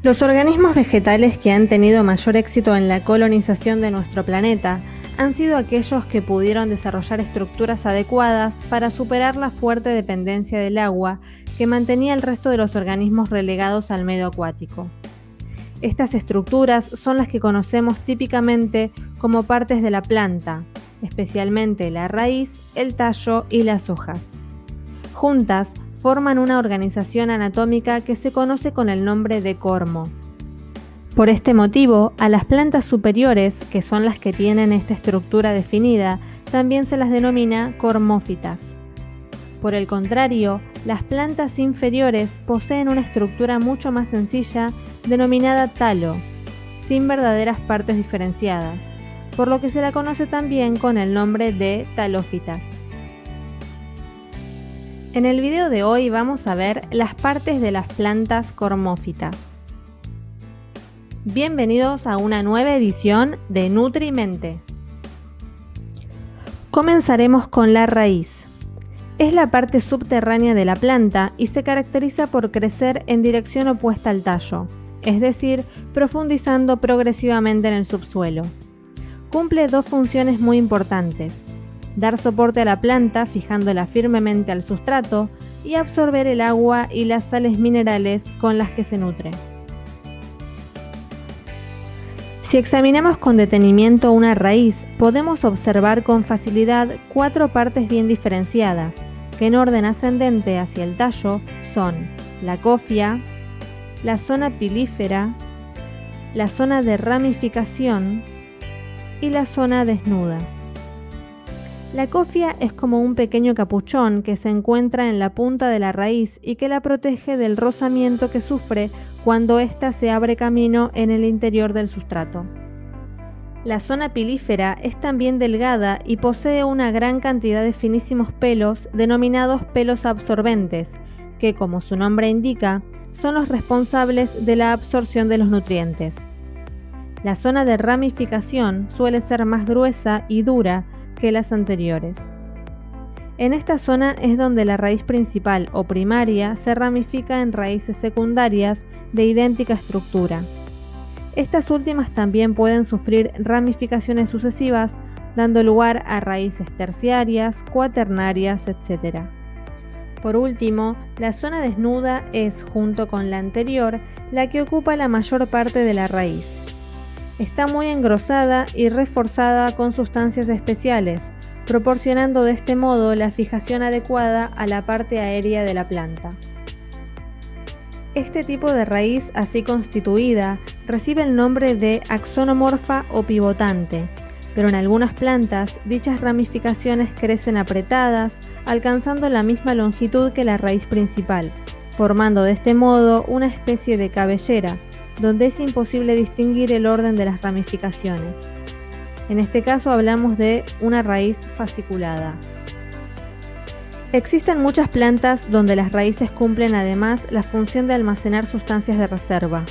Los organismos vegetales que han tenido mayor éxito en la colonización de nuestro planeta han sido aquellos que pudieron desarrollar estructuras adecuadas para superar la fuerte dependencia del agua que mantenía el resto de los organismos relegados al medio acuático. Estas estructuras son las que conocemos típicamente como partes de la planta, especialmente la raíz, el tallo y las hojas. Juntas forman una organización anatómica que se conoce con el nombre de cormo. Por este motivo, a las plantas superiores, que son las que tienen esta estructura definida, también se las denomina cormófitas. Por el contrario, las plantas inferiores poseen una estructura mucho más sencilla denominada talo, sin verdaderas partes diferenciadas, por lo que se la conoce también con el nombre de talófitas. En el video de hoy vamos a ver las partes de las plantas cormófitas. Bienvenidos a una nueva edición de Nutrimente. Comenzaremos con la raíz. Es la parte subterránea de la planta y se caracteriza por crecer en dirección opuesta al tallo, es decir, profundizando progresivamente en el subsuelo. Cumple dos funciones muy importantes: dar soporte a la planta fijándola firmemente al sustrato y absorber el agua y las sales minerales con las que se nutre. Si examinamos con detenimiento una raíz, podemos observar con facilidad 4 partes bien diferenciadas, que en orden ascendente hacia el tallo son la cofia, la zona pilífera, la zona de ramificación y la zona desnuda. La cofia es como un pequeño capuchón que se encuentra en la punta de la raíz y que la protege del rozamiento que sufre cuando ésta se abre camino en el interior del sustrato. La zona pilífera es también delgada y posee una gran cantidad de finísimos pelos denominados pelos absorbentes, que, como su nombre indica, son los responsables de la absorción de los nutrientes. La zona de ramificación suele ser más gruesa y dura que las anteriores. En esta zona es donde la raíz principal o primaria se ramifica en raíces secundarias de idéntica estructura. Estas últimas también pueden sufrir ramificaciones sucesivas, dando lugar a raíces terciarias, cuaternarias, etc. Por último, la zona desnuda es, junto con la anterior, la que ocupa la mayor parte de la raíz. Está muy engrosada y reforzada con sustancias especiales, proporcionando de este modo la fijación adecuada a la parte aérea de la planta. Este tipo de raíz así constituida recibe el nombre de axonomorfa o pivotante, pero en algunas plantas dichas ramificaciones crecen apretadas, alcanzando la misma longitud que la raíz principal, formando de este modo una especie de cabellera, donde es imposible distinguir el orden de las ramificaciones. En este caso hablamos de una raíz fasciculada. Existen muchas plantas donde las raíces cumplen además la función de almacenar sustancias de reserva.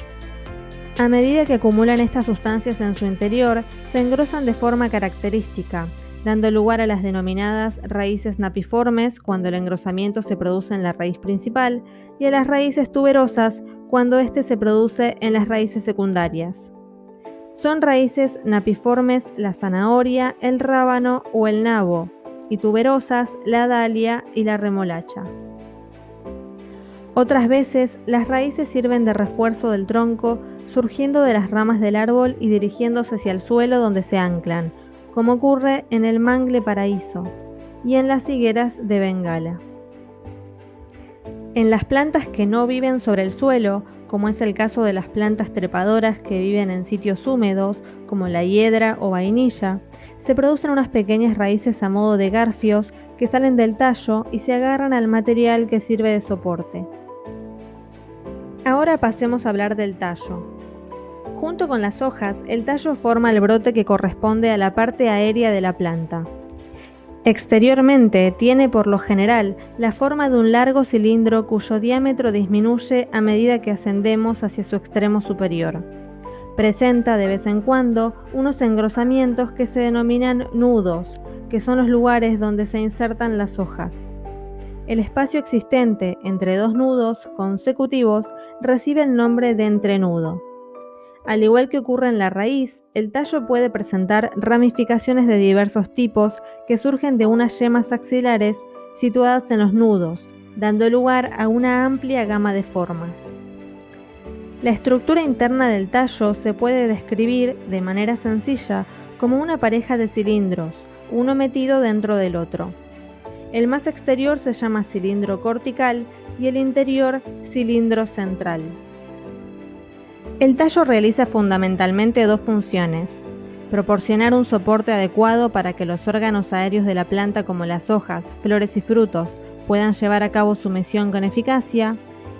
A medida que acumulan estas sustancias en su interior, se engrosan de forma característica, dando lugar a las denominadas raíces napiformes cuando el engrosamiento se produce en la raíz principal y a las raíces tuberosas cuando éste se produce en las raíces secundarias. Son raíces napiformes la zanahoria, el rábano o el nabo, y tuberosas la dalia y la remolacha. Otras veces, las raíces sirven de refuerzo del tronco, surgiendo de las ramas del árbol y dirigiéndose hacia el suelo donde se anclan, como ocurre en el mangle paraíso y en las higueras de Bengala. En las plantas que no viven sobre el suelo, como es el caso de las plantas trepadoras que viven en sitios húmedos, como la hiedra o vainilla, se producen unas pequeñas raíces a modo de garfios que salen del tallo y se agarran al material que sirve de soporte. Ahora pasemos a hablar del tallo. Junto con las hojas, el tallo forma el brote que corresponde a la parte aérea de la planta. Exteriormente tiene por lo general la forma de un largo cilindro cuyo diámetro disminuye a medida que ascendemos hacia su extremo superior. Presenta de vez en cuando unos engrosamientos que se denominan nudos, que son los lugares donde se insertan las hojas. El espacio existente entre dos nudos consecutivos recibe el nombre de entrenudo. Al igual que ocurre en la raíz, el tallo puede presentar ramificaciones de diversos tipos que surgen de unas yemas axilares situadas en los nudos, dando lugar a una amplia gama de formas. La estructura interna del tallo se puede describir de manera sencilla como una pareja de cilindros, uno metido dentro del otro. El más exterior se llama cilindro cortical y el interior cilindro central. El tallo realiza fundamentalmente dos funciones: proporcionar un soporte adecuado para que los órganos aéreos de la planta como las hojas, flores y frutos puedan llevar a cabo su misión con eficacia,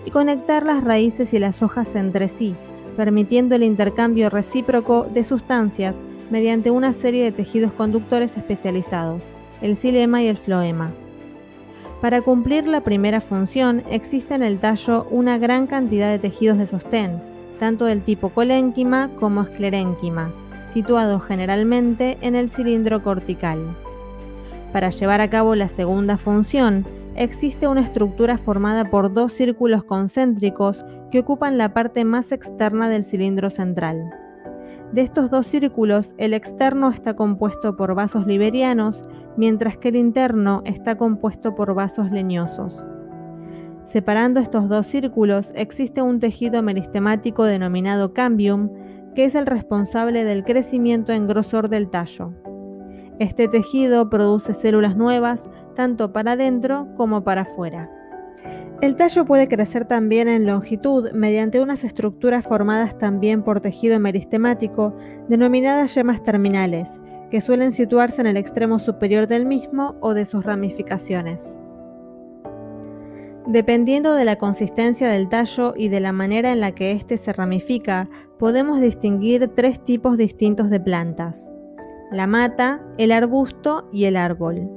y conectar las raíces y las hojas entre sí, permitiendo el intercambio recíproco de sustancias mediante una serie de tejidos conductores especializados, el xilema y el floema. Para cumplir la primera función, existe en el tallo una gran cantidad de tejidos de sostén, tanto del tipo colénquima como esclerénquima, situados generalmente en el cilindro cortical. Para llevar a cabo la segunda función, existe una estructura formada por dos círculos concéntricos que ocupan la parte más externa del cilindro central. De estos dos círculos, el externo está compuesto por vasos liberianos, mientras que el interno está compuesto por vasos leñosos. Separando estos dos círculos, existe un tejido meristemático denominado cambium, que es el responsable del crecimiento en grosor del tallo. Este tejido produce células nuevas tanto para adentro como para afuera. El tallo puede crecer también en longitud mediante unas estructuras formadas también por tejido meristemático, denominadas yemas terminales, que suelen situarse en el extremo superior del mismo o de sus ramificaciones. Dependiendo de la consistencia del tallo y de la manera en la que éste se ramifica, podemos distinguir tres tipos distintos de plantas: la mata, el arbusto y el árbol.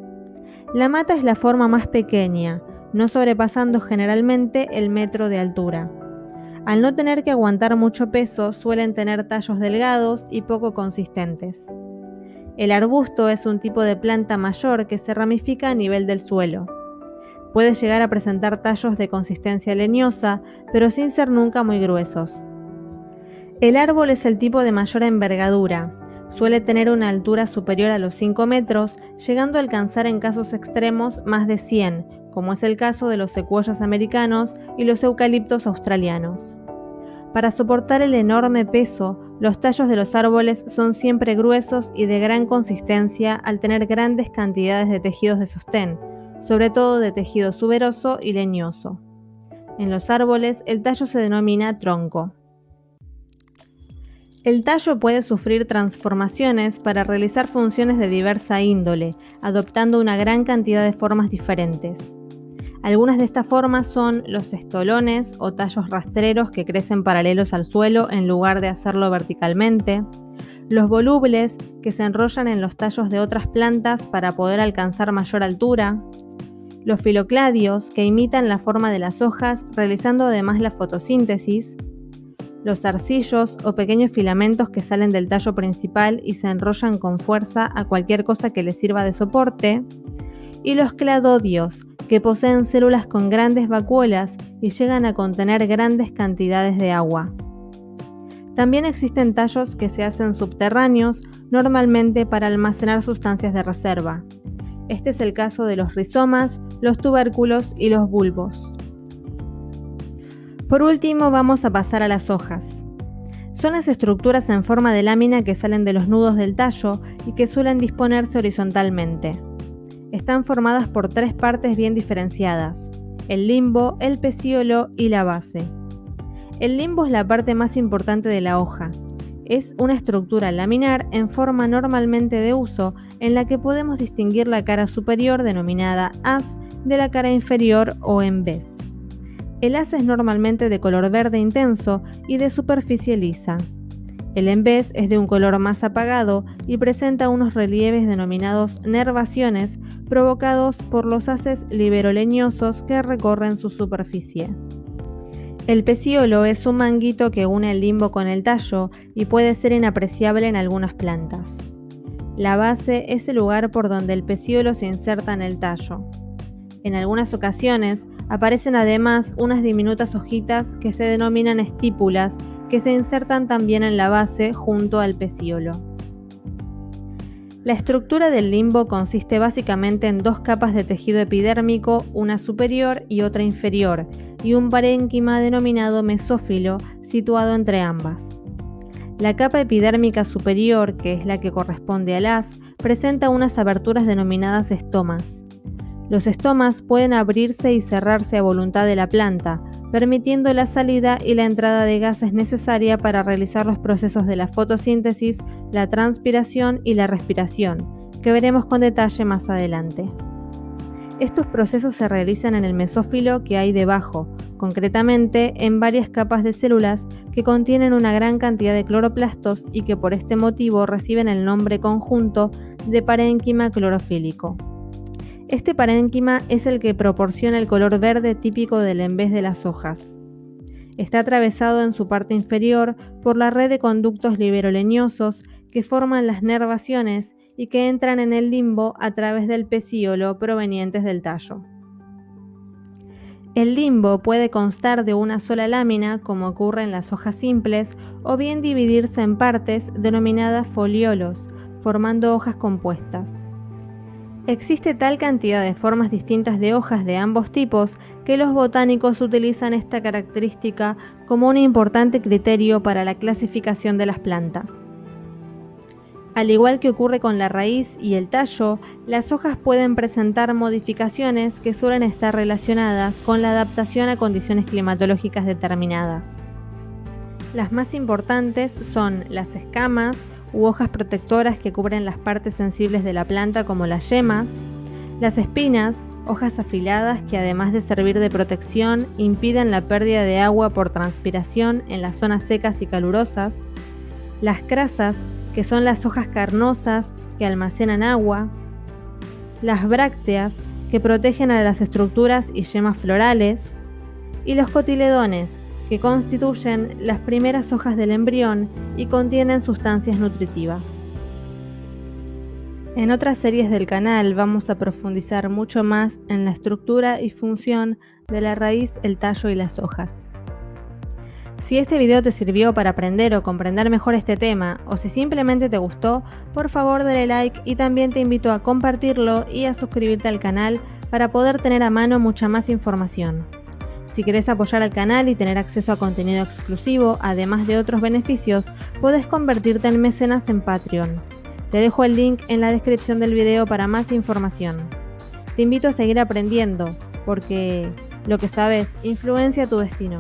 La mata es la forma más pequeña, no sobrepasando generalmente el metro de altura. Al no tener que aguantar mucho peso, suelen tener tallos delgados y poco consistentes. El arbusto es un tipo de planta mayor que se ramifica a nivel del suelo. Puede llegar a presentar tallos de consistencia leñosa, pero sin ser nunca muy gruesos. El árbol es el tipo de mayor envergadura. Suele tener una altura superior a los 5 metros, llegando a alcanzar en casos extremos más de 100, como es el caso de los secuoyas americanos y los eucaliptos australianos. Para soportar el enorme peso, los tallos de los árboles son siempre gruesos y de gran consistencia al tener grandes cantidades de tejidos de sostén, sobre todo de tejido tuberoso y leñoso. En los árboles, el tallo se denomina tronco. El tallo puede sufrir transformaciones para realizar funciones de diversa índole, adoptando una gran cantidad de formas diferentes. Algunas de estas formas son los estolones o tallos rastreros que crecen paralelos al suelo en lugar de hacerlo verticalmente, los volubles que se enrollan en los tallos de otras plantas para poder alcanzar mayor altura, los filocladios que imitan la forma de las hojas realizando además la fotosíntesis, los zarcillos o pequeños filamentos que salen del tallo principal y se enrollan con fuerza a cualquier cosa que les sirva de soporte, y los cladodios, que poseen células con grandes vacuolas y llegan a contener grandes cantidades de agua. También existen tallos que se hacen subterráneos, normalmente para almacenar sustancias de reserva. Este es el caso de los rizomas, los tubérculos y los bulbos. Por último, vamos a pasar a las hojas. Son las estructuras en forma de lámina que salen de los nudos del tallo y que suelen disponerse horizontalmente. Están formadas por tres partes bien diferenciadas: el limbo, el pecíolo y la base. El limbo es la parte más importante de la hoja. Es una estructura laminar en forma normalmente de uso en la que podemos distinguir la cara superior, denominada haz, de la cara inferior o embés. El haz es normalmente de color verde intenso y de superficie lisa. El embés es de un color más apagado y presenta unos relieves denominados nervaciones provocados por los haces liberoleñosos que recorren su superficie. El pecíolo es un manguito que une el limbo con el tallo y puede ser inapreciable en algunas plantas. La base es el lugar por donde el pecíolo se inserta en el tallo. En algunas ocasiones aparecen además unas diminutas hojitas que se denominan estípulas, que se insertan también en la base junto al pecíolo. La estructura del limbo consiste básicamente en dos capas de tejido epidérmico, una superior y otra inferior, y un parénquima denominado mesófilo situado entre ambas. La capa epidérmica superior, que es la que corresponde al haz, presenta unas aberturas denominadas estomas. Los estomas pueden abrirse y cerrarse a voluntad de la planta, permitiendo la salida y la entrada de gases necesaria para realizar los procesos de la fotosíntesis, la transpiración y la respiración, que veremos con detalle más adelante. Estos procesos se realizan en el mesófilo que hay debajo, concretamente en varias capas de células que contienen una gran cantidad de cloroplastos y que por este motivo reciben el nombre conjunto de parénquima clorofílico. Este parénquima es el que proporciona el color verde típico del envés de las hojas. Está atravesado en su parte inferior por la red de conductos liberoleñosos que forman las nervaciones y que entran en el limbo a través del pecíolo provenientes del tallo. El limbo puede constar de una sola lámina, como ocurre en las hojas simples, o bien dividirse en partes denominadas foliolos, formando hojas compuestas. Existe tal cantidad de formas distintas de hojas de ambos tipos que los botánicos utilizan esta característica como un importante criterio para la clasificación de las plantas. Al igual que ocurre con la raíz y el tallo, las hojas pueden presentar modificaciones que suelen estar relacionadas con la adaptación a condiciones climatológicas determinadas. Las más importantes son las escamas u hojas protectoras que cubren las partes sensibles de la planta como las yemas, las espinas, hojas afiladas que además de servir de protección impiden la pérdida de agua por transpiración en las zonas secas y calurosas, las crasas, que son las hojas carnosas que almacenan agua, las brácteas, que protegen a las estructuras y yemas florales, y los cotiledones, que constituyen las primeras hojas del embrión y contienen sustancias nutritivas. En otras series del canal vamos a profundizar mucho más en la estructura y función de la raíz, el tallo y las hojas. Si este video te sirvió para aprender o comprender mejor este tema, o si simplemente te gustó, por favor dale like y también te invito a compartirlo y a suscribirte al canal para poder tener a mano mucha más información. Si querés apoyar al canal y tener acceso a contenido exclusivo, además de otros beneficios, podés convertirte en mecenas en Patreon. Te dejo el link en la descripción del video para más información. Te invito a seguir aprendiendo, porque lo que sabes influencia tu destino.